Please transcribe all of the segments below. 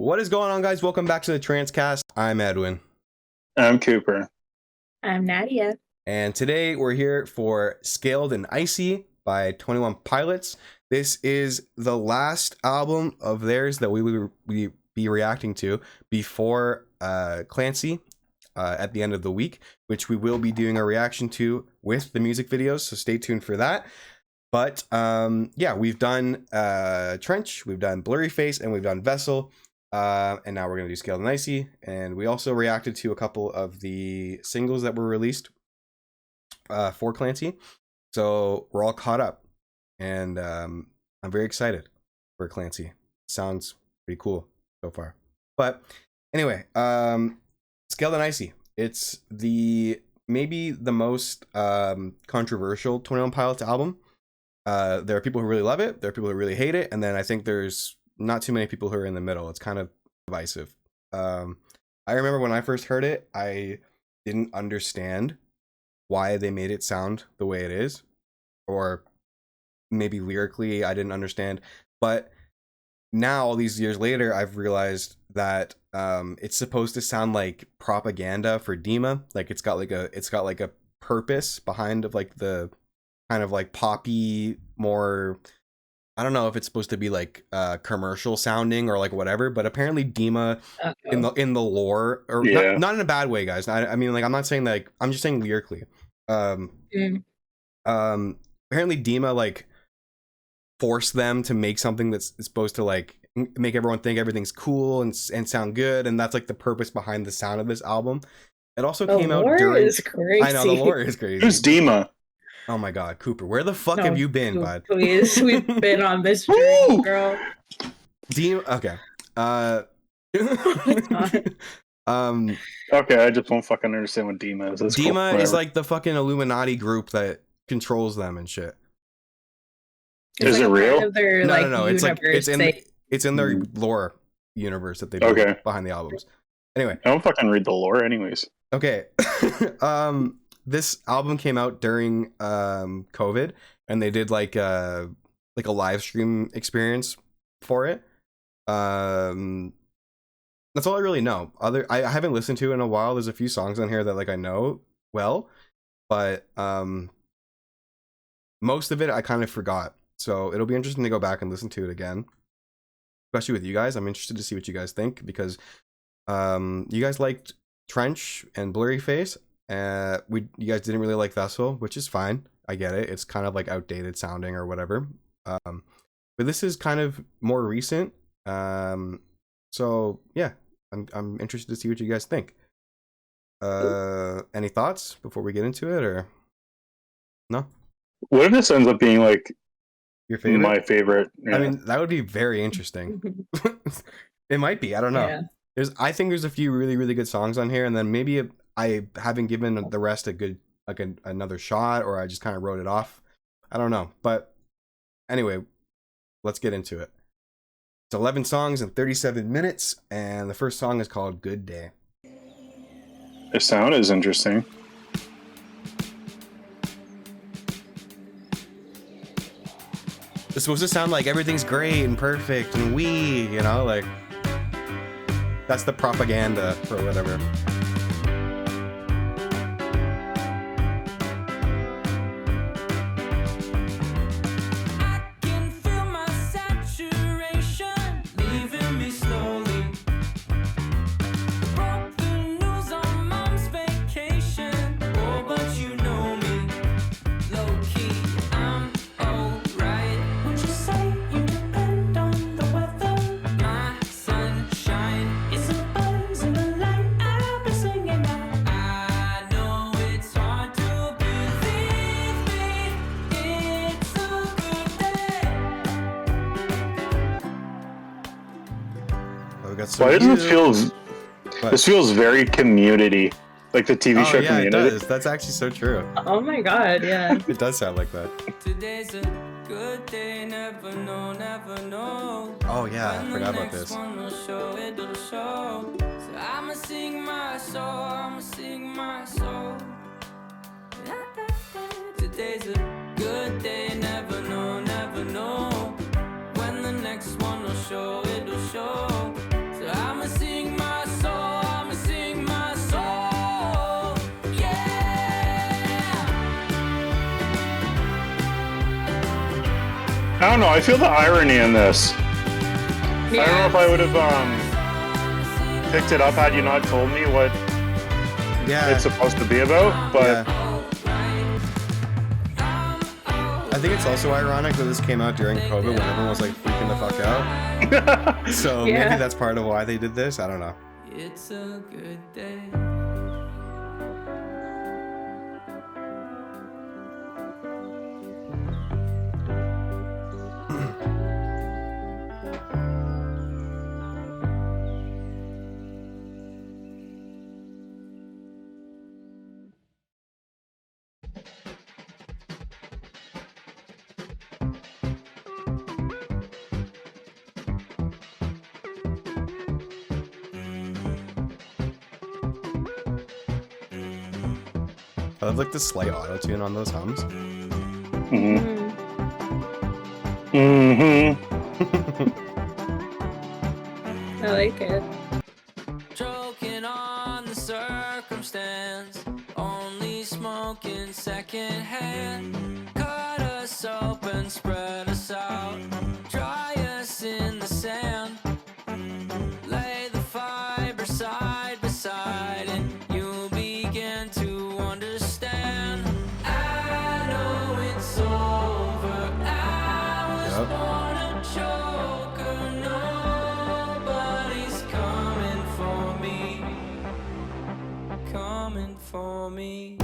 What is going on, guys? Welcome back to the Trance cast. I'm Edwin. I'm Cooper. I'm Nadia. And today we're here for Scaled and Icy by 21 Pilots. This is the last album of theirs that we will be reacting to before Clancy at the end of the week, which we will be doing a reaction to with the music videos, so stay tuned for that. But yeah, we've done Trench, we've done Blurry Face, and we've done Vessel. And now we're going to do Scaled and Icy. And we also reacted to a couple of the singles that were released for Clancy. So we're all caught up. And I'm very excited for Clancy. Sounds pretty cool so far. But anyway, Scaled and Icy. It's maybe the most controversial 21 Pilots album. There are people who really love it. There are people who really hate it. And then I think there's not too many people who are in the middle. It's kind of divisive. I remember when I first heard it, I didn't understand why they made it sound the way it is. Or maybe lyrically, I didn't understand. But now, all these years later, I've realized that it's supposed to sound like propaganda for Dima. Like it's got like a purpose behind of like the kind of like poppy, more, I don't know if it's supposed to be like commercial sounding or like whatever, but apparently Dima in the lore, or not in a bad way, guys. I mean, like, I'm not saying like, I'm just saying lyrically. Apparently Dima like forced them to make something that's supposed to like make everyone think everything's cool and sound good, and that's like the purpose behind the sound of this album. It also came out during. Is crazy. I know, the lore is crazy. Who's Dima? Oh my god, Cooper, where the fuck have you been, bud? Please, we've been on this journey, girl. Dima, okay. Okay, I just won't fucking understand what Dima is. That's Dima cool. is like the fucking Illuminati group that controls them and shit. Is it real? No. It's in their lore universe that they do behind the albums. Anyway, I don't fucking read the lore, anyways. Okay. This album came out during COVID, and they did like a live stream experience for it. That's all I really know. I haven't listened to it in a while. There's a few songs on here that like I know well, but most of it I kind of forgot. So it'll be interesting to go back and listen to it again, especially with you guys. I'm interested to see what you guys think, because you guys liked Trench and Blurry Face. You guys didn't really like Vessel, which is fine. I get it. It's kind of like outdated sounding or whatever. But this is kind of more recent. So yeah, I'm interested to see what you guys think. Any thoughts before we get into it, or no? What if this ends up being like your favorite? My favorite. Yeah. I mean, that would be very interesting. It might be. I don't know. Yeah. I think there's a few really, really good songs on here, and then maybe I haven't given the rest a good, like another shot, or I just kind of wrote it off. I don't know. But anyway, let's get into it. It's 11 songs and 37 minutes, and the first song is called Good Day. The sound is interesting. It's supposed to sound like everything's great and perfect and you know, like that's the propaganda or whatever. Why does it feel? This feels very Community, like the TV show Community. Yeah, it does. That's actually so true. Oh my god, yeah. It does sound like that. Today's a good day, never know, never know. Oh yeah, I forgot about this. So I'ma sing my soul, I'ma sing my soul. Today's a good day, never know when the next one will show, it'll show. So I don't know. I feel the irony in this. I don't know if I would have picked it up had you not told me what it's supposed to be about. But I think it's also ironic that this came out during COVID when everyone was like freaking the fuck out. So maybe that's part of why they did this. I don't know. It's a good day. I love like the slight auto tune on those hums. I like it. Joking on the circumstance, only smoking secondhand. Cut us open, spread us out, dry us in the sand. Lay the fiber side by side, and you'll begin to understand. I know it's over. I was born a joker. Nobody's coming for me. Coming for me.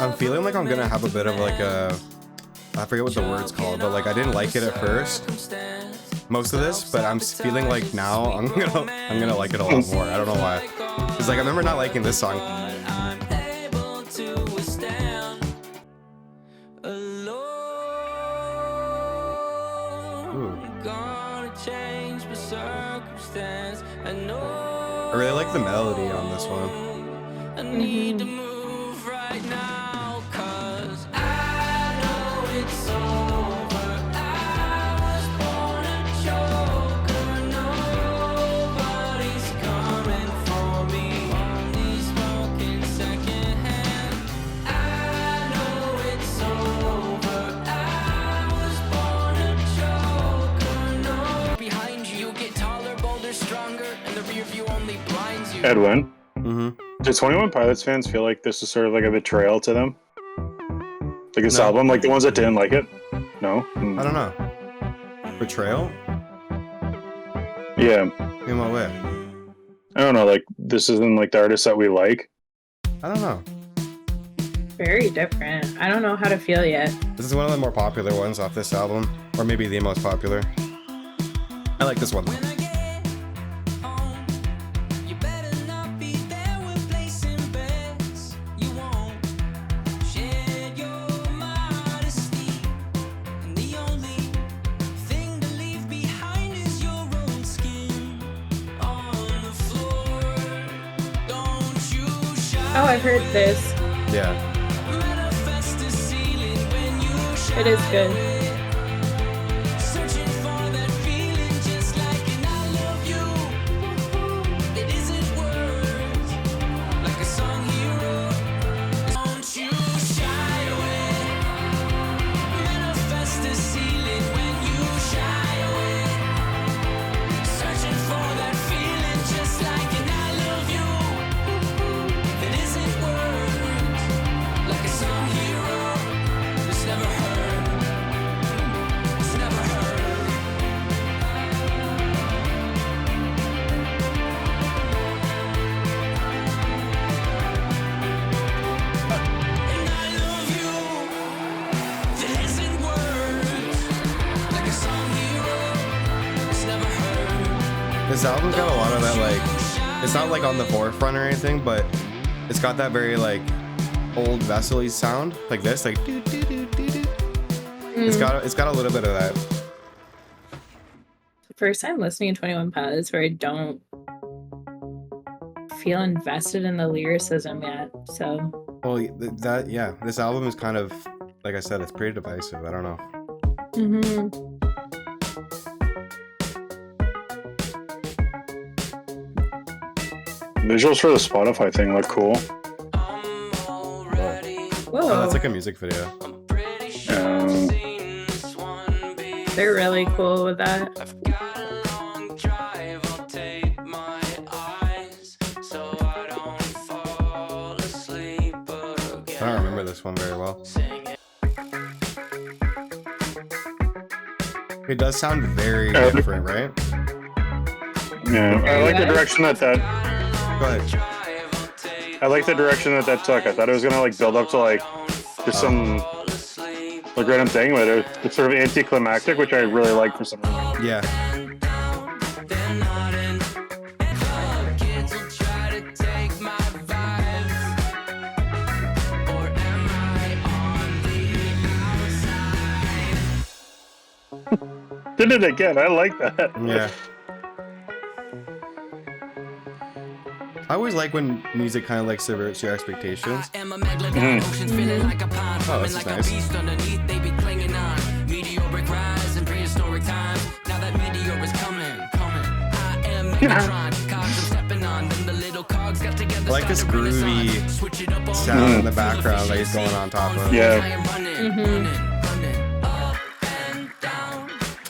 I'm feeling like I'm gonna have a bit of like a, I forget what the word's called, but like I didn't like it at first, most of this, but I'm feeling like now I'm gonna like it a lot more. I don't know why. It's like I remember not liking this song. I really like the melody on this one. I need to move right now, 'cause I know it's over. I was born a joker. Nobody's coming for me. Only smoking secondhand. I know it's over. I was born a joker. No. Behind you, you get taller, bolder, stronger, and the rear view only blinds you. Edwin, do 21 Pilots fans feel like this is sort of like a betrayal to them? Like this album, like the ones that didn't like it? No? I don't know. Betrayal? Yeah. In what way? I don't know, like this isn't like the artist that we like. I don't know. Very different. I don't know how to feel yet. This is one of the more popular ones off this album, or maybe the most popular. I like this one. Oh, I've heard this. Yeah. It is good. This album's got a lot of that, like, it's not like on the forefront or anything, but it's got that very like old vessel-y sound, like this, like doo, doo, doo, doo, doo. It's got a little bit of that. First time listening to 21 Pilots where I don't feel invested in the lyricism yet. So Well, this album is kind of, like I said, it's pretty divisive. I don't know. Mm-hmm. Visuals for the Spotify thing look cool. Whoa. Oh, that's like a music video. They're really cool with that. I don't remember this one very well. It does sound very different, right? Yeah, I like the direction that Go ahead. I like the direction that took. I thought it was gonna like build up to like just some like random thing, but it's sort of anticlimactic, which I really like for some reason. Yeah. Did it again. I like that. Yeah. I always like when music kind of like subverts your expectations. Oh, this is nice. I like this groovy sound in the background that he's going on top of. Yeah.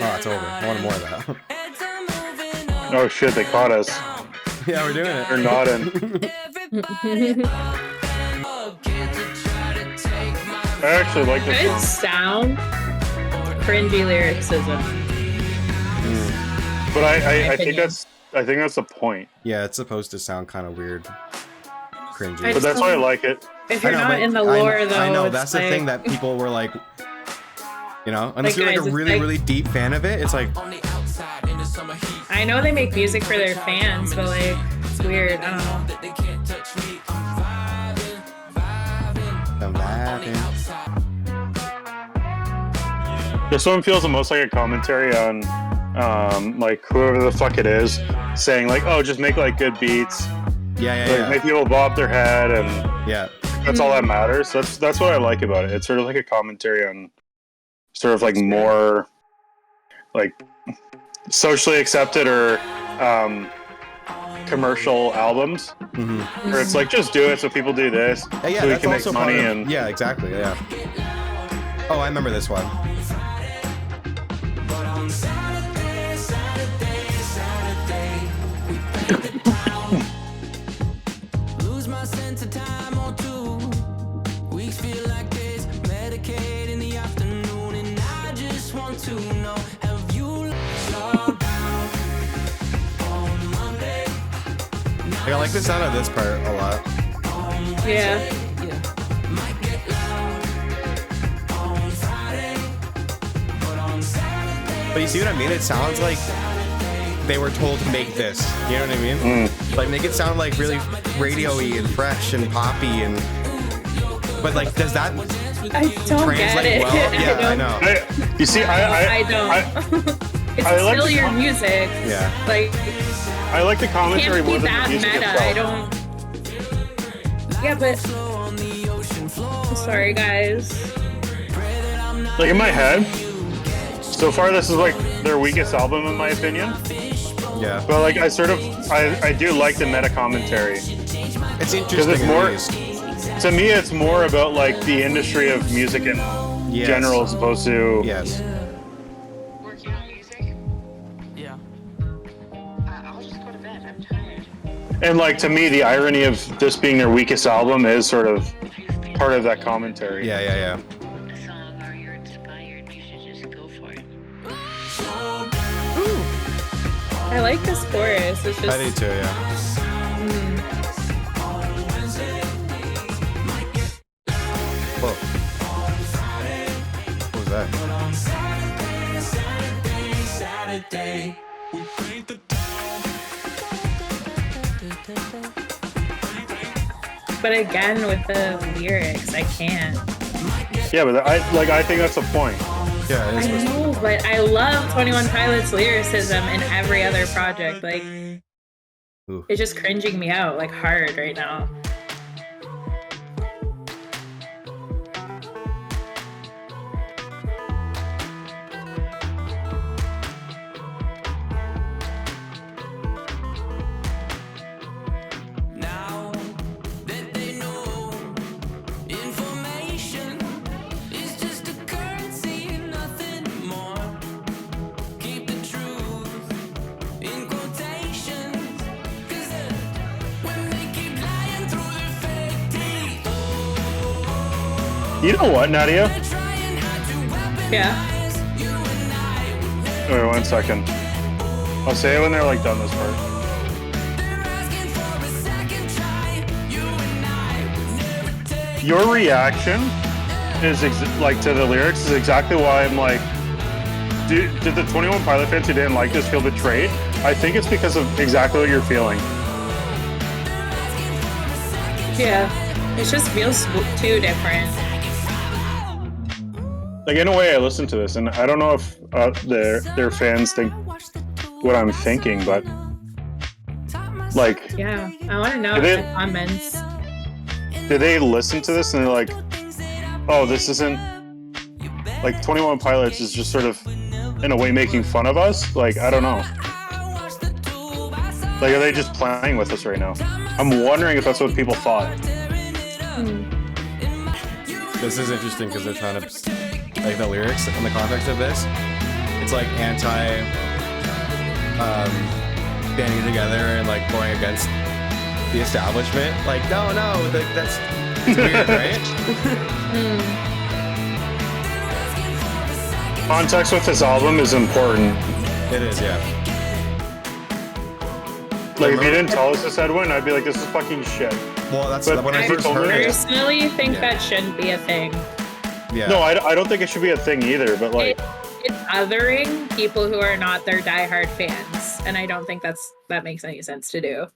Oh, it's over. I want more of that. Oh shit, they caught us. Yeah, we're doing it. They're nodding. I actually like this Good song. sound. Cringy lyricism. But I think opinion. that's the point. Yeah, it's supposed to sound kind of weird. Cringy. I But that's why I like it. If I you're know, not but in the lore, though, I know it's that's the like, thing that people were like, you know, unless Like, you're like guys, a it's really, like- really deep fan of it, it's like, I know they make music for their fans, but like, it's weird. I don't know. I'm vibing. This one feels the most like a commentary on like whoever the fuck it is saying like, oh, just make like good beats, Yeah, like, yeah, make people bob their head, and yeah. that's all that matters. That's what I like about it. It's sort of like a commentary on sort of like more like socially accepted or commercial albums, where it's like just do it so people do this, Yeah, so we that's can make also money. part of, And yeah, exactly, yeah. Oh, I remember this one. Lose my sense of time or 2 weeks feel like days. Medicaid in the afternoon, and I just want to know, have you logged out on Monday? Like, I like the sound of this part a lot. Yeah. Might get loud on Friday, but on Saturday. But you see what I mean? It sounds like they were told to make this. You know what I mean? Like, make it sound like really radio-y and fresh and poppy and... But like, does that I don't get translate it. well? Yeah, I know. you see, I don't. I It's like still the your com- music. Yeah. Like, I like the commentary can't more be than that the music meta. itself. I don't. Yeah, but. I'm sorry, guys. Like in my head, so far this is like their weakest album in my opinion. Yeah. But like I do like the meta commentary. It's interesting. it's at more- least. To me, it's more about like the industry of music in Yes. general as opposed to Yes. Working on music? Yeah. I'll just go to bed. I'm tired. And like to me, the irony of this being their weakest album is sort of If you feel part of that commentary. Yeah, yeah, yeah. a song or you're inspired, you should just go for it. I like this chorus. It's just. I do too, yeah. Whoa. What was that? But again, with the lyrics, I can't. Yeah, but I think that's the point. Yeah, it is I supposed to know, but I love 21 Pilots lyricism in every other project. Like, Ooh. it's just cringing me out, like, hard right now. You know what, Nadia? Yeah. Wait 1 second. I'll say it when they're like done this part. Your reaction is like to the lyrics is exactly why I'm like, did the 21 Pilot fans who didn't like this feel betrayed? I think it's because of exactly what you're feeling. Yeah. It just feels too different. Like in a way, I listen to this, and I don't know if their fans think what I'm thinking, but like, yeah, I want to know in the comments. Do they listen to this and they're like, oh, this isn't like 21 Pilots is just sort of in a way making fun of us? Like, I don't know. Like, are they just playing with us right now? I'm wondering if that's what people thought. This is interesting because they're trying to, like, the lyrics in the context of this, it's like anti banding together and like going against the establishment. Like, no, that's it's weird, right? Context with this album is important. It is, yeah. Like, if you didn't tell us this, Edwin, I'd be like, this is fucking shit. Well, that's But when I I first heard it. personally think that shouldn't be a thing. Yeah. No, I don't think it should be a thing either, but like... It's othering people who are not their diehard fans, and I don't think that makes any sense to do.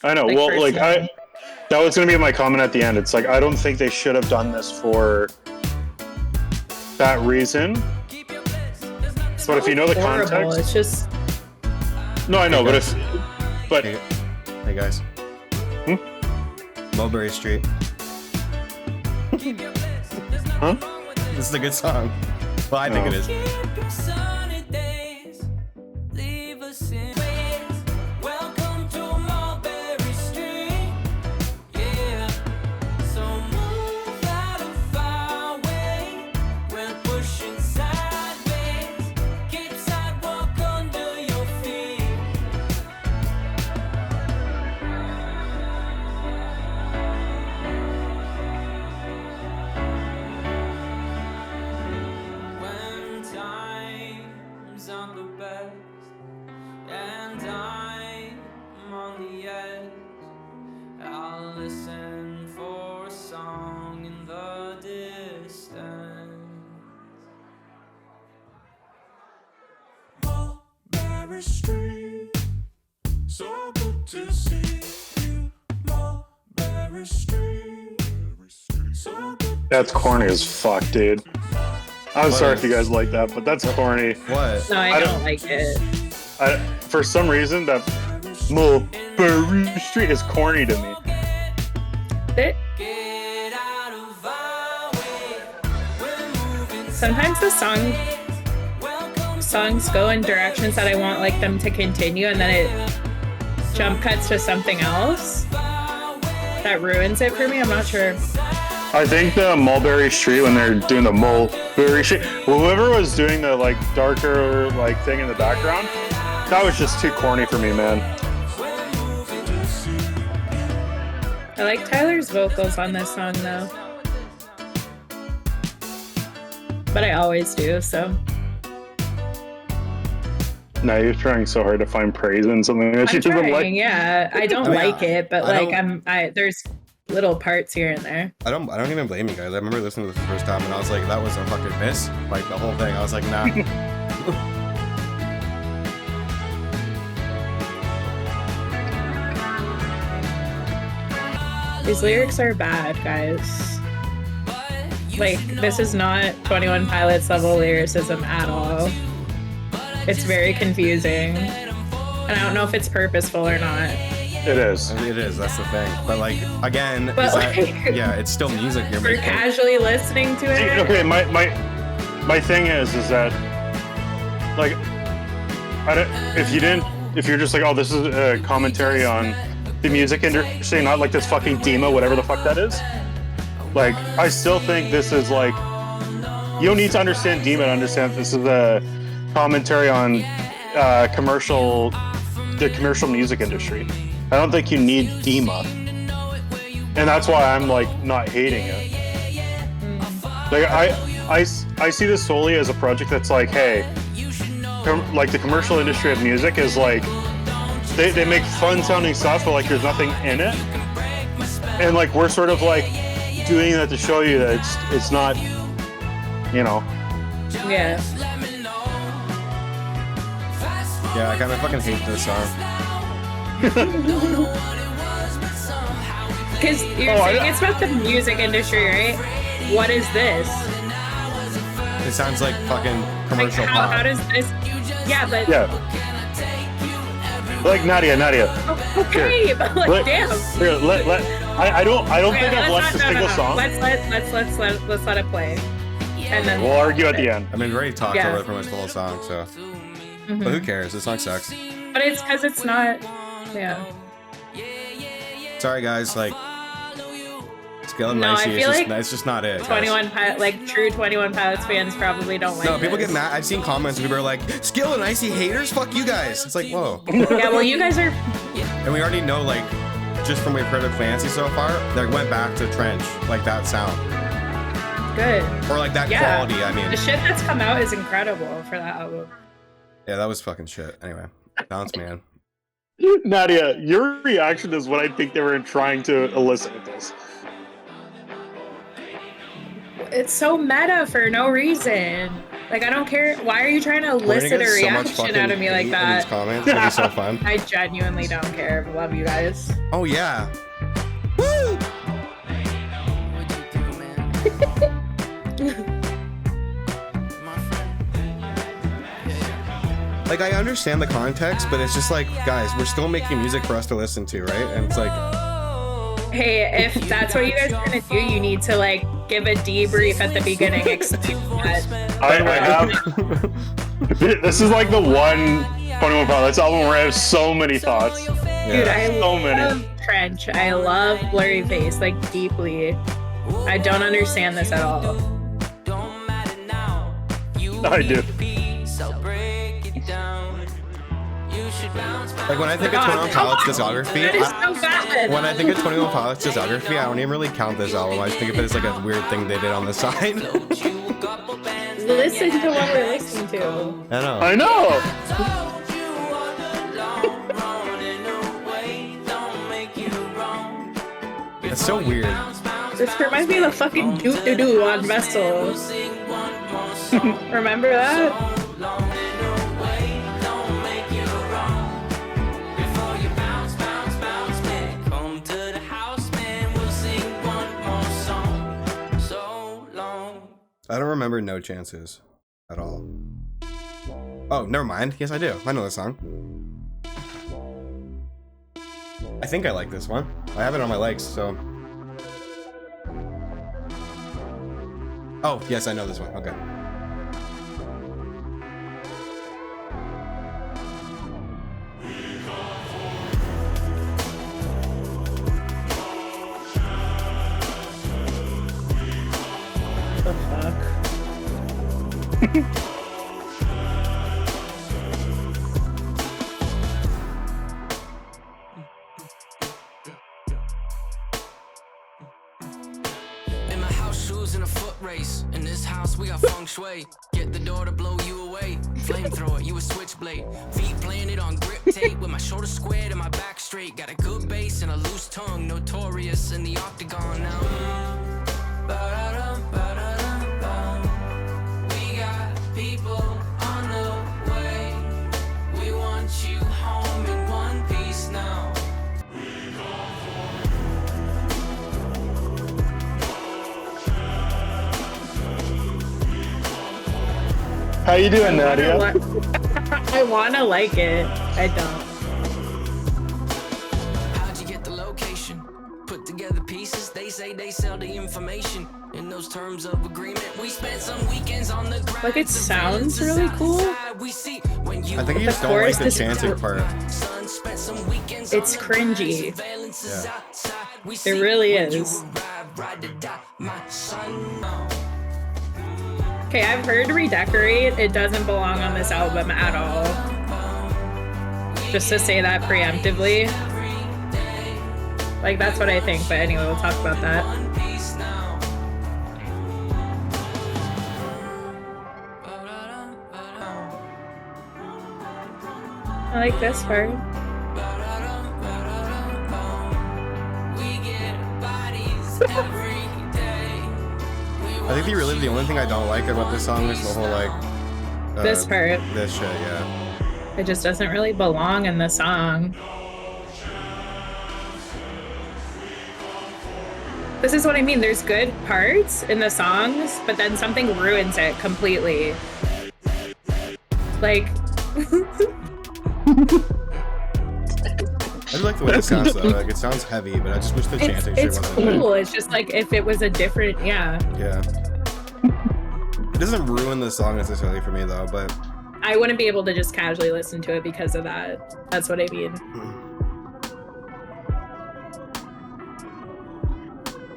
I know, Like, well, like, personally. that was going to be my comment at the end. It's like, I don't think they should have done this for that reason. But if you know the Horrible. context... It's just No, I know, Hey, but Hey guys. Mulberry Street. Huh? This is a good song. Well, I think it is. Welcome to Mulberry Street. Yeah. So move out of our way. We're pushing sideways. Keep sidewalk under your feet. When times aren't the best and I'm on the edge, I'll listen for a song in the distance. Mulberry Street, so good to see you. Mulberry Street, so good. that's corny as fuck, dude. I'm sorry if you guys like that, but that's corny. What? no, I I don't don't- like it. For some reason, that Mulberry Street is corny to me. It Get out of our way. We're moving sometimes the welcome songs go in directions that I want like them to continue, and then it jump cuts to something else that ruins it for me. I'm not sure. I think the Mulberry Street, when they're doing the Mulberry Street, whoever was doing the like darker like thing in the background, that was just too corny for me, man. I like Tyler's vocals on this song though, but I always do. So Now you're trying so hard to find praise in something that you I'm doesn't trying. like. Yeah, I don't I mean, like it, but I like don't- there's little parts here and there. I don't even blame you guys. I remember listening to this the first time and I was like, that was a fucking miss. Like the whole thing. I was like, nah. These lyrics are bad, guys. Like, this is not 21 Pilots level lyricism at all. It's very confusing. And I don't know if it's purposeful or not. It is. It is, that's the thing. But like, again, But, is that, like, yeah, it's still music you're For making. casually listening to See, it. okay, my thing is that like if you're just like, oh, this is a commentary on the music industry, not like this fucking Dima, whatever the fuck that is. Like, I still think this is like, you don't need to understand Dima to understand this is a commentary on the commercial music industry. I don't think you need Dima, and that's why I'm like not hating it. Like I see this solely as a project that's like, hey, like the commercial industry of music is like, they make fun sounding stuff, but like there's nothing in it, and like we're sort of like doing that to show you that it's not, you know. Yeah. Yeah, I kind of fucking hate this song. Because you're saying it's about the music industry, right? What is this? It sounds like fucking Like, commercial pop. how does this? Yeah, but Yeah. Like Nadia. okay, but like, Let- damn. Here, I don't Okay, think I've watched a single song. Let's let it play, and then We'll argue at the end. I mean, we already talked Yeah. over pretty much the whole song, so. Mhm. But who cares? This song sucks. But it's because it's not. Yeah. Sorry, guys. Like, Skill and No, I Nicey, feel it's, like it's just not it. guys. 21 Pilot, like true 21 Pilots fans probably don't like. No, people this. get mad. I've seen comments where people are like, Skill and Icy haters? Fuck you guys. It's like, whoa. Yeah, well, you guys are. And we already know, like, just from what we've heard of Clancy so far, they went back to Trench, like that sound. Good. Or like that Yeah. quality, I mean. The shit that's come out is incredible for that album. Yeah, that was fucking shit. Anyway, Bounce Man. Nadia, your reaction is what I think they were trying to elicit with this. It's so meta for no reason. Like, I don't care. Why are you trying to We're gonna elicit get a so much reaction fucking out of me like hate in these that? comments. It'll be so fun. I genuinely don't care. Love you guys. Oh, yeah. Woo! Like, I understand the context, but it's just like, guys, we're still making music for us to listen to, right? And it's like, Hey, if that's what you guys are gonna do, you need to like give a debrief at the beginning. Explain that. I have. This is like the one 21 Pilots album where I have so many thoughts. Dude, yeah. I So many. love Trench. I love Blurry Face, like deeply. I don't understand this at all. I do. Like, when I think of God, 21 Pilots discography, That is so bad. when I think of 21 Pilots discography, I don't even really count this album. I just think of it as like a weird thing they did on the side. Listen to what we're listening to. I know. I know. It's so weird. This reminds me of the fucking doo doo doo on Vessel. Remember that? I don't remember No Chances at all. Oh, never mind. Yes, I do. I know this song. I think I like this one. I have it on my likes, so. Oh, yes, I know this one. Okay. The fuck? In my house, shoes in a foot race. In this house, we got feng shui. Get the door to blow you away. Flamethrower, you a switchblade. Feet planted on grip tape with my shoulders squared and my back straight. Got a good bass and a loose tongue. Notorious in the octagon now. Ba-da-dum, ba-da-dum, bum. We got people on the way. We want you home in one piece now. How you doing, Nadia? I wanna like it. I don't. How'd you get the location? Put together pieces, they say they sell the information. In those terms of agreement, we spent some weekends on the ground. Like, it sounds really cool. I think you just don't like chorus the is chanting part. It's cringy. Yeah. It really is. Okay, I've heard Redecorate. It doesn't belong on this album at all. Just to say that preemptively. Like, that's what I think, but anyway, we'll talk about that. I like this part. I think really the only thing I don't like about this song is the whole like This part. This shit, yeah. It just doesn't really belong in the song. This is what I mean. There's good parts in the songs, but then something ruins it completely. Like, I do like the way it sounds though. Like it sounds heavy, but I just wish the chanting shit it's wasn't in cool. It's just like if it was a different, yeah. Yeah. It doesn't ruin the song necessarily for me though, but I wouldn't be able to just casually listen to it because of that. That's what I mean.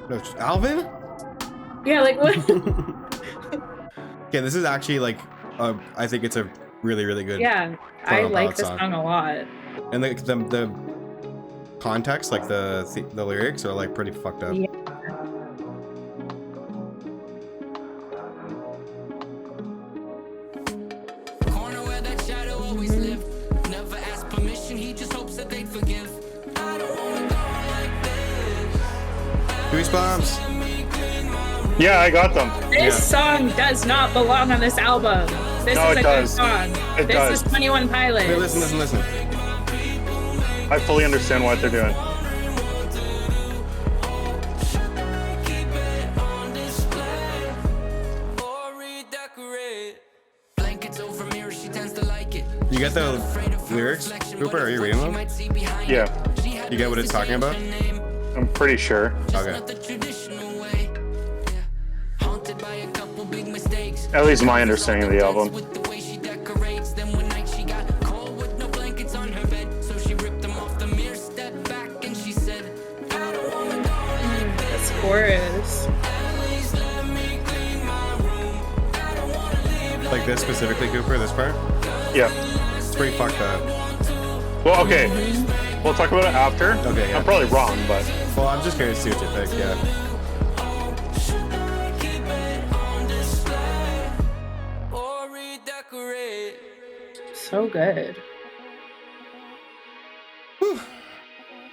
no, Alvin? Yeah, like what? Okay, this is actually like I think it's a really, really good Yeah, I 21 like Pilots this song. song a lot. And the context, like the lyrics are like pretty fucked up. Yeah. Corner where that shadow always lived. Never asked permission, he just hopes that they'd forgive. I don't wanna go like this. Goosebumps. Yeah, I got them. This song does not belong on this album. This No, is it a does. good song. It this does. is 21 Pilots. Hey, listen. I fully understand what they're doing. Or redecorate. Blankets over mirror, she tends to like it. You get the lyrics, Cooper? Are you reading them? Yeah, You get what it's talking about? I'm pretty sure. Okay. The traditional way. Yeah. Haunted by a couple big mistakes. At least my understanding of the album. With the way she decorates. Then one night she got cold with no blankets on her bed. So she ripped them off the mirror, stepped back, and she said, I don't wanna go like this. This chorus. At least let me clean my room. I don't wanna leave Like this specifically, Cooper, this part? Yeah. It's pretty fucked up. Well, okay. We'll talk about it after. Okay, yeah. I'm probably wrong, but Well, I'm just curious to see what you think, yeah. keep it on display. Or redecorate. So good.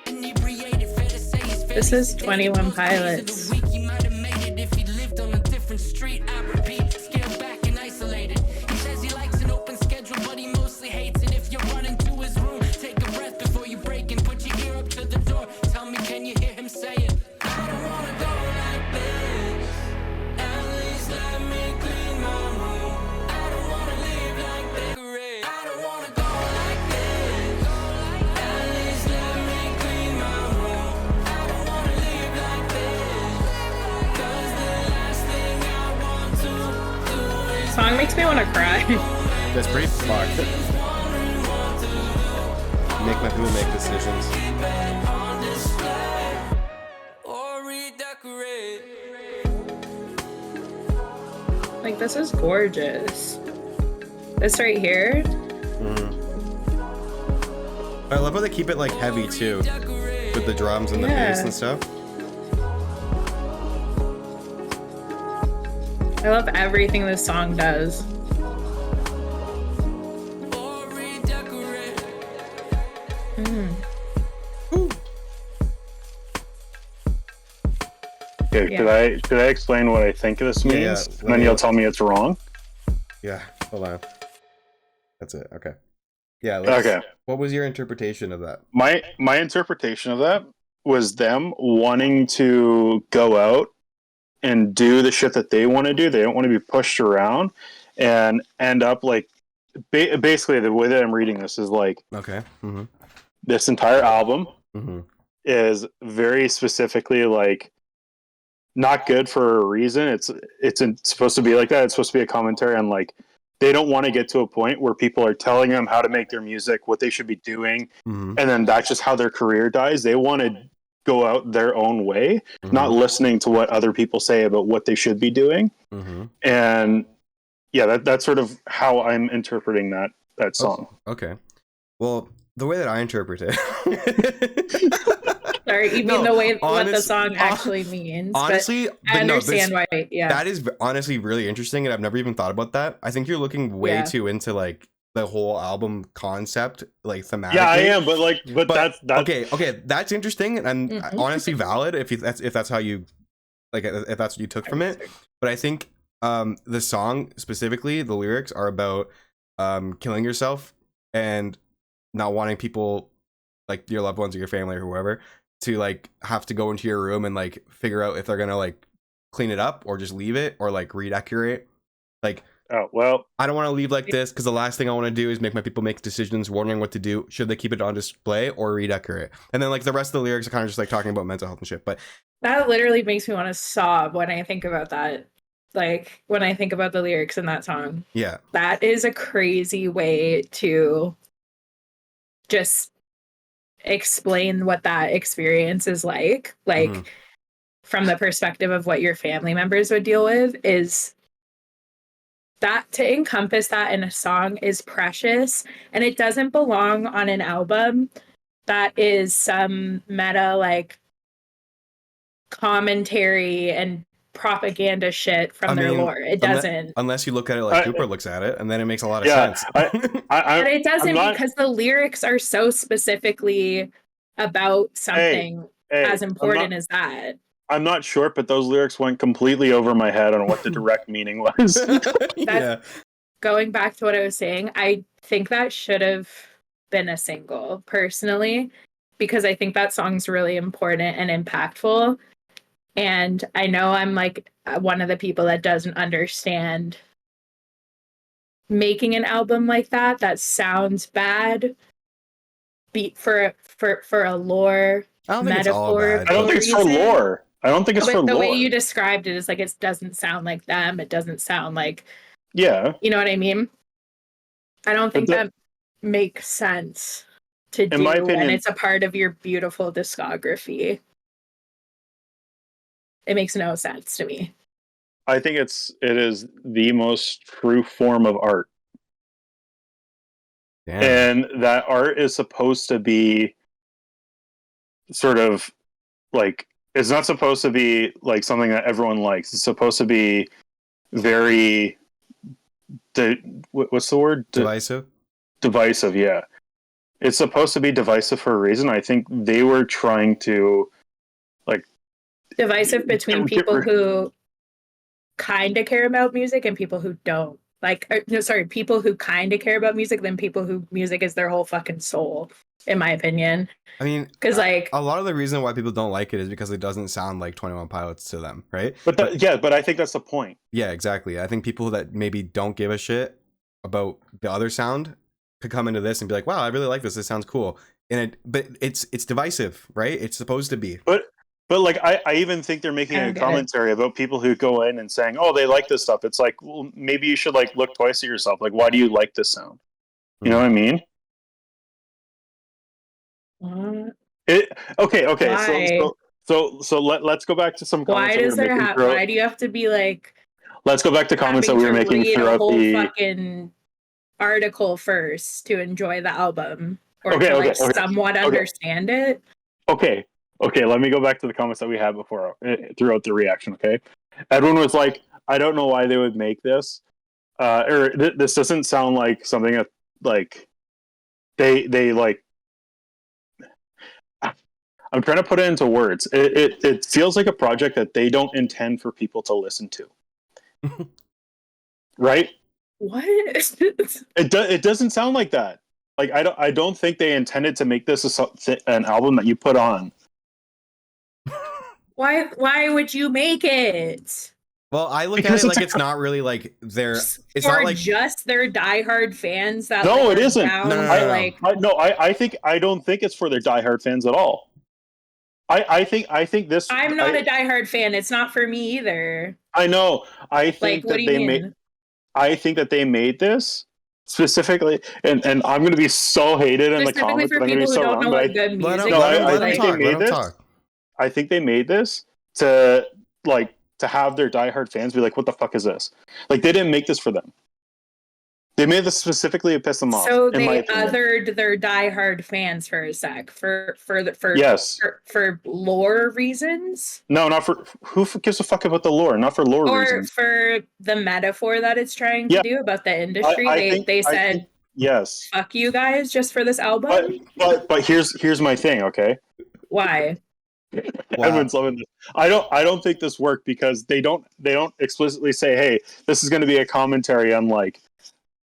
Inebriated, fair to say he's This is 21 Pilots. He might have made it if he lived on a different street. I repeat, scaled back and isolated. He says he likes an open schedule, but he mostly hates it. If you run into his room, take a breath before you break and put your ear up to the door. Tell me, can you hear him saying, I don't wanna go like this. At least let me clean my room. I don't wanna leave like this. I don't wanna go like this. At least let me clean my room. I don't wanna leave like this. 'Cause the last thing I want to do is Song makes me want to cry. That's pretty fucked. Make my people make decisions. on display or redecorate. Like, this is gorgeous. This right here. I love how they keep it like heavy too, with the drums and the Yeah. bass and stuff. I love everything this song does. Or redecorate. okay, Yeah. should I explain what I think this means? Yeah, And then you'll tell me it's wrong. Yeah, hold on. That's it. Okay. Yeah. Let's, Okay. What was your interpretation of that? My interpretation of that was them wanting to go out and do the shit that they want to do. They don't want to be pushed around and end up like basically the way that I'm reading this is like Okay. Mm-hmm. this entire album Mm-hmm. is very specifically like not good for a reason. It's supposed to be like that. It's supposed to be a commentary on like they don't want to get to a point where people are telling them how to make their music, what they should be doing, Mm-hmm. and then that's just how their career dies. They want to go out their own way, not listening to what other people say about what they should be doing. Mm-hmm. And yeah, that's sort of how I'm interpreting that song. Okay. Well, the way that I interpret it. Sorry, you mean No, the way what the honest- song actually means. honestly, but I understand why. Yeah. That is honestly really interesting, and I've never even thought about that. I think you're looking way Yeah. too into like the whole album concept, like thematically. Yeah, I am, but that's okay. That's interesting and Mhm. honestly valid if that's how you like if that's what you took from it. But I think the song specifically, the lyrics are about killing yourself and not wanting people like your loved ones or your family or whoever to like have to go into your room and like figure out if they're gonna like clean it up or just leave it or like redecorate. Like, oh well. I don't want to leave like this because the last thing I want to do is make my people make decisions wondering what to do. Should they keep it on display or redecorate? And then like the rest of the lyrics are kind of just like talking about mental health and shit. But That literally makes me want to sob when I think about that. Like when I think about the lyrics in that song. yeah, That is a crazy way to just explain what that experience is like. Like Mhm. from the perspective of what your family members would deal with, is that to encompass that in a song is precious, and it doesn't belong on an album that is some meta like commentary and propaganda shit from I their mean, lore. It doesn't. unless you look at it like I- Cooper looks at it, and then it makes a lot of Yeah, sense. But it doesn't I'm not, because the lyrics are so specifically about something hey, as important as that. I'm not short, but those lyrics went completely over my head on what the direct meaning was. Yeah, Going back to what I was saying, I think that should have been a single personally, because I think that song's really important and impactful. And I know I'm like one of the people that doesn't understand making an album like that sounds bad for a lore I don't think it's all metaphor. bad. I don't think it's for reason. lore. I don't think it's for But the lore. way you described it is like it doesn't sound like them. It doesn't sound like, Yeah. you know what I mean? I don't think But that makes sense to do my when opinion- it's a part of your beautiful discography. It makes no sense to me. I think it is the most true form of art. Damn. And that art is supposed to be sort of like, it's not supposed to be like something that everyone likes. It's supposed to be very what's the word? Divisive. Divisive, yeah. It's supposed to be divisive for a reason. I think they were trying to like Divisive between Get- people who kind of care about music and people who don't. Like, no, sorry, people who kind of care about music than people who music is their whole fucking soul, in my opinion. I mean, Because like a lot of the reason why people don't like it is because it doesn't sound like 21 Pilots to them, right? but I think that's the point. Yeah, exactly. I think people that maybe don't give a shit about the other sound could come into this and be like, "Wow, I really like this. This sounds cool." But it's divisive, right? It's supposed to be. But like I even think they're making I don't a get commentary about people who go in and saying, "Oh, they like this stuff." It's like, well, maybe you should like look twice at yourself. Like, why do you like this sound? You know what I mean? Okay. Why? So let's go back to some comments why that we does were there making have? throughout. Why do you have to be like Let's go back to comments that having we were to making read a throughout whole the. fucking article first to enjoy the album or Okay, to like okay, okay, somewhat okay. understand it? Okay. Let me go back to the comments that we had before throughout the reaction. Okay, Edwin was like, "I don't know why they would make this, or this doesn't sound like something that like they like." I'm trying to put it into words. It feels like a project that they don't intend for people to listen to, right? What? It doesn't sound like that. Like I don't think they intended to make this an album that you put on. Why would you make it? Well, I look Because at it it's like a- it's not really like their. It's For not like just their diehard fans that No, like, it are isn't. down No, no, to, no, no. like I don't think it's for their diehard fans at all. I think this. I'm not a diehard fan. It's not for me either. I know. I Like, think what that do you they mean? made. I think that they made this specifically, and I'm going to be so hated in the Specifically comments. for I'm going to people be who so don't wrong, know but what good let music him, No, let him, I let him think talk. they made Let him this. talk. I think they made this to like to have their diehard fans be like, "What the fuck is this?" Like they didn't make this for them. They made this specifically to piss them off. So in my they opinion. othered their diehard fans for a sec for Yes. for lore reasons, No, not for who gives a fuck about the lore? Not for lore or reasons. for the metaphor that it's trying to Yeah. do about the industry. I think- They I said think- Yes. Fuck you guys just for this But album? but here's my thing, okay? Why? Wow. Edwin's loving this. I don't think this worked because they don't explicitly say, hey, this is going to be a commentary on like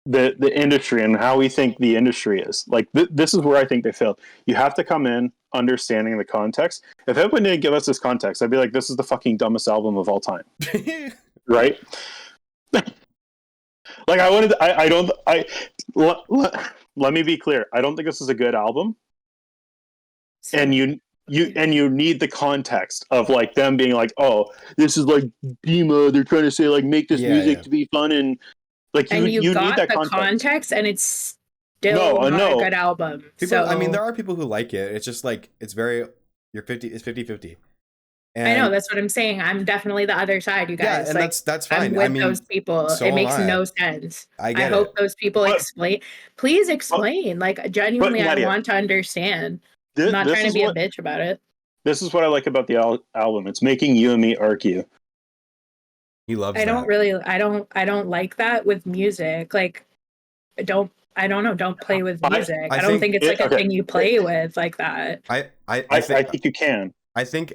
the industry and how we think the industry is. Like this is where I think they failed. You have to come in understanding the context. If everyone didn't give us this context, I'd be like, this is the fucking dumbest album of all time, right? Like I wanted, I don't, I let me be clear. I don't think this is a good album, and you need the context of like them being like, oh, this is like Dima. They're trying to say like make this Yeah, music yeah. to be fun and like And you got need that the context. and it's still not No. a good album. People, So I mean, there are people who like it. It's just like it's very you're 50. It's 50-50. I know, that's what I'm saying. I'm definitely the other side, you Yeah, guys. and Like, that's I'm fine. with I mean, those people. so It am makes I. no sense. I I get hope it. those people But- explain. Please explain. Like, genuinely, I Nadia, want to understand. I'm not this trying to is be a what bitch about it. this is what I like about the album. It's making you and me argue. He loves I that. don't really, I don't like that with music. Like, I don't know. Don't play with music. I I don't think think it's like a okay. thing you play with like that. I I think think you can. I think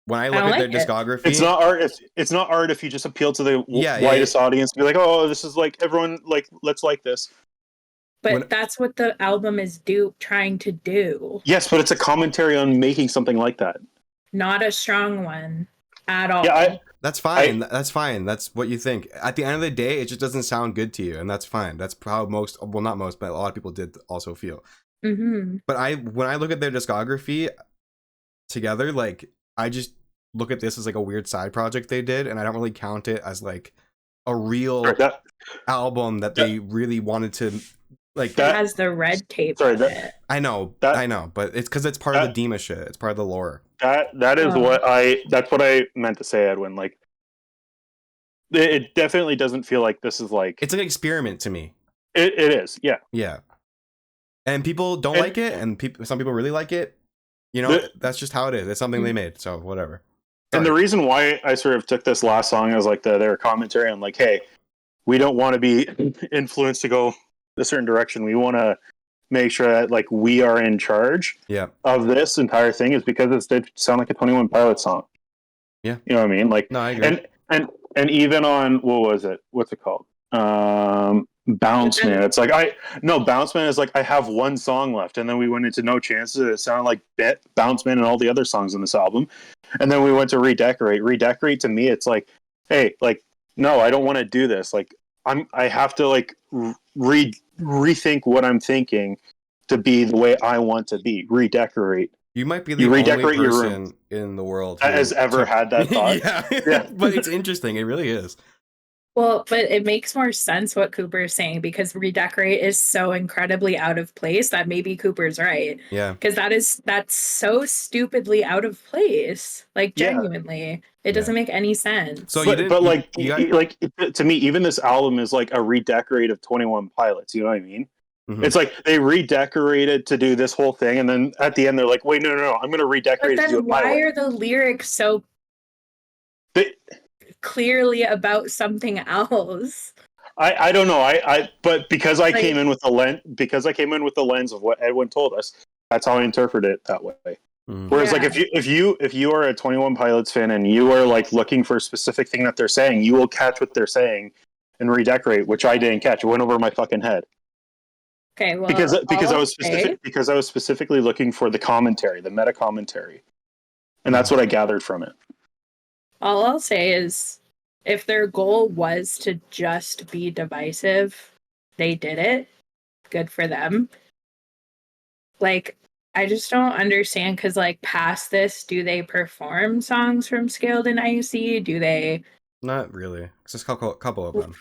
when I I look don't at their like it. discography, It's not art. It's not art if you just appeal to the Yeah, widest audience. Be like, oh, this is like everyone like let's like this. But when- that's what the album is trying to do. Yes, but it's a commentary on making something like that. Not a strong one at all. Yeah, that's fine. That's fine. That's what you think. At the end of the day, it just doesn't sound good to you, and that's fine. That's how most, well, not most, but a lot of people did also feel. Mm-hmm. But when I look at their discography together, like I just look at this as like a weird side project they did, and I don't really count it as like a real album that they really wanted to like. It has the red tape on it. I know, but it's because it's part of the Dima shit. It's part of the lore. That is that's what I meant to say, Edwin. Like, it definitely doesn't feel like this is like it's an experiment to me. It is, yeah. And people don't like it, and some people really like it. You know, that's just how it is. It's something they made, so whatever. And the reason why I sort of took this last song as like their commentary on like, hey, we don't want to be influenced to go a certain direction. We want to make sure that like we are in charge of this entire thing is because it sound like a 21 Pilots song. Yeah. You know what I mean? Like, no, I agree. And even on, what was it? What's it called? Bounce Man. It's like Bounce Man is like I have one song left, and then we went into No Chances. It sounded like Bounce Man and all the other songs on this album, and then we went to Redecorate. Redecorate to me, it's like, hey, like no, I don't want to do this. Like I have to like rethink what I'm thinking to be the way I want to be. Redecorate. You might be the only person in the world that has ever had that thought. yeah, but it's interesting. It really is. Well, but it makes more sense what Cooper is saying because Redecorate is so incredibly out of place that maybe Cooper's right. Yeah. Because that's so stupidly out of place. Like genuinely. It doesn't make any sense. So like to me, even this album is like a redecorate of 21 Pilots, you know what I mean? Mm-hmm. It's like they redecorated to do this whole thing, and then at the end they're like, wait, no, I'm gonna redecorate to do it my way. Why are the lyrics so clearly about something else? I don't know. But because I came in with the lens of what Edwin told us, that's how I interpret it that way. Mm. Whereas like if you are a 21 Pilots fan and you are like looking for a specific thing that they're saying, you will catch what they're saying and redecorate, which I didn't catch. It went over my fucking head. Okay, well, because I was specifically looking for the commentary, the meta commentary, and that's what I gathered from it. All I'll say is, if their goal was to just be divisive, they did it. Good for them. Like, I just don't understand because, like, past this, do they perform songs from Scaled and Icy? Do they? Not really. It's just a couple of them.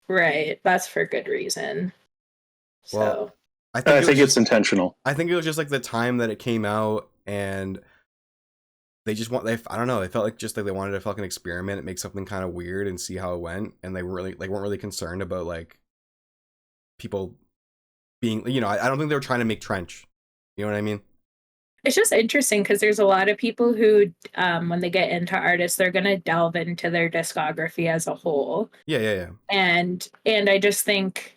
Right. That's for good reason. Well, so I think it's intentional. I think it was just like the time that it came out, and they just I don't know. They felt like they wanted to fucking experiment, make something kind of weird, and see how it went. And they weren't really concerned about like people being, you know. I don't think they were trying to make Trench. You know what I mean? It's just interesting because there's a lot of people who, when they get into artists, they're gonna delve into their discography as a whole. Yeah. And I just think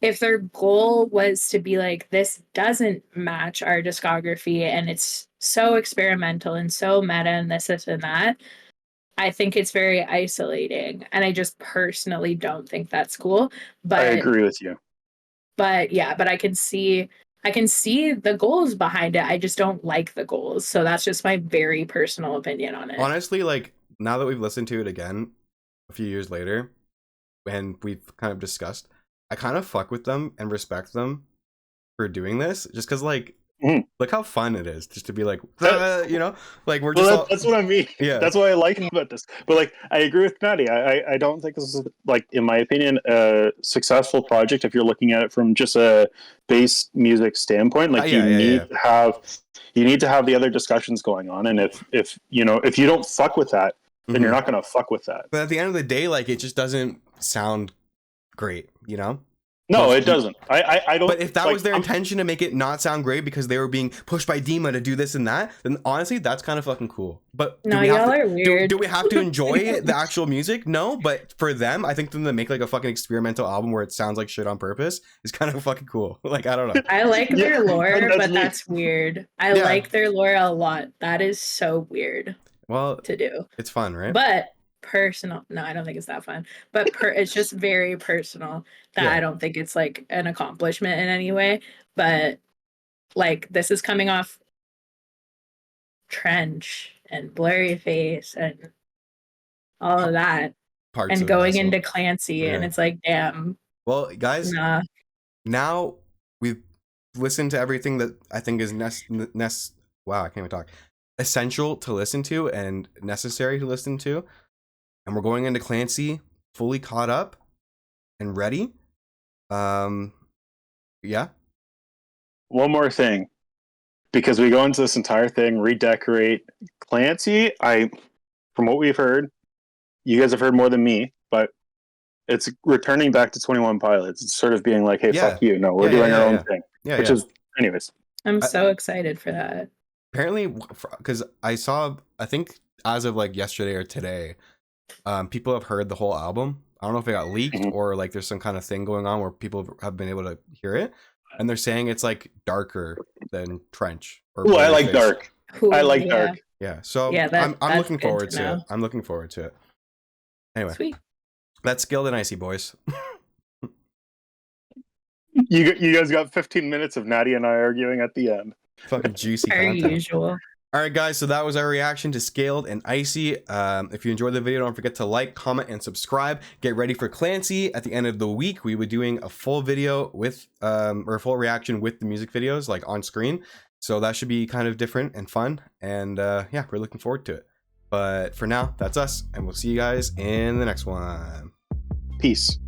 if their goal was to be like, this doesn't match our discography and it's so experimental and so meta and this and that, I think it's very isolating. And I just personally don't think that's cool. I But agree with you. yeah, but I can see the goals behind it. I just don't like the goals. So that's just my very personal opinion on it. Honestly, like now that we've listened to it again a few years later and we've kind of discussed, I kind of fuck with them and respect them for doing this just because like look how fun it is just to be like you know, like we're just Well, that's what I mean. Yeah. That's what I like about this. But like, I agree with Maddie. I don't think this is, like, in my opinion, a successful project if you're looking at it from just a bass music standpoint. Like, you need to have the other discussions going on, and if you know, if you don't fuck with that, then you're not gonna fuck with that. But at the end of the day, like it just doesn't sound great, you know? No, it doesn't. I don't. But if that like, was their intention to make it not sound great because they were being pushed by Dima to do this and that, then honestly, that's kind of fucking cool. But No, y'all are weird. Do we have to enjoy the actual music? No, but for them, I think them to make like a fucking experimental album where it sounds like shit on purpose is kind of fucking cool. Like, I don't know. I like their lore, but me. that's weird. I like their lore a lot. That is so weird Well, to do. it's fun, right? But personal, no, I don't think it's that fun. But it's just very personal that I don't think it's like an accomplishment in any way. But like this is coming off Trench and Blurry Face and all of that, Parts and of going that, so- into Clancy, and it's like, damn. Well, guys, Nah. now we've listened to everything that I think is wow, I can't even talk. Essential to listen to and necessary to listen to. And we're going into Clancy fully caught up and ready. Yeah. One more thing, because we go into this entire thing, Redecorate, Clancy. From what we've heard, you guys have heard more than me, but it's returning back to 21 Pilots. It's sort of being like, hey, fuck you. No, we're doing our own thing. Yeah, which is, anyways. I'm so excited for that. Apparently, because I think as of like yesterday or today, people have heard the whole album. I don't know if it got leaked or like there's some kind of thing going on where people have been able to hear it, and they're saying it's like darker than Trench. Well, I like dark. I like dark. Yeah, so Yeah, I'm looking forward to it. I'm looking forward to it. Anyway, Sweet. That's Skilled and Icy, boys. You guys got 15 minutes of Natty and I arguing at the end. Fucking juicy Per content. usual. All right, guys, so that was our reaction to Scaled and Icy. If you enjoyed the video, don't forget to like, comment, and subscribe. Get ready for Clancy. At the end of the week, we will be doing a full video with, or a full reaction with the music videos, like on screen. So that should be kind of different and fun. And yeah, we're looking forward to it. But for now, that's us. And we'll see you guys in the next one. Peace.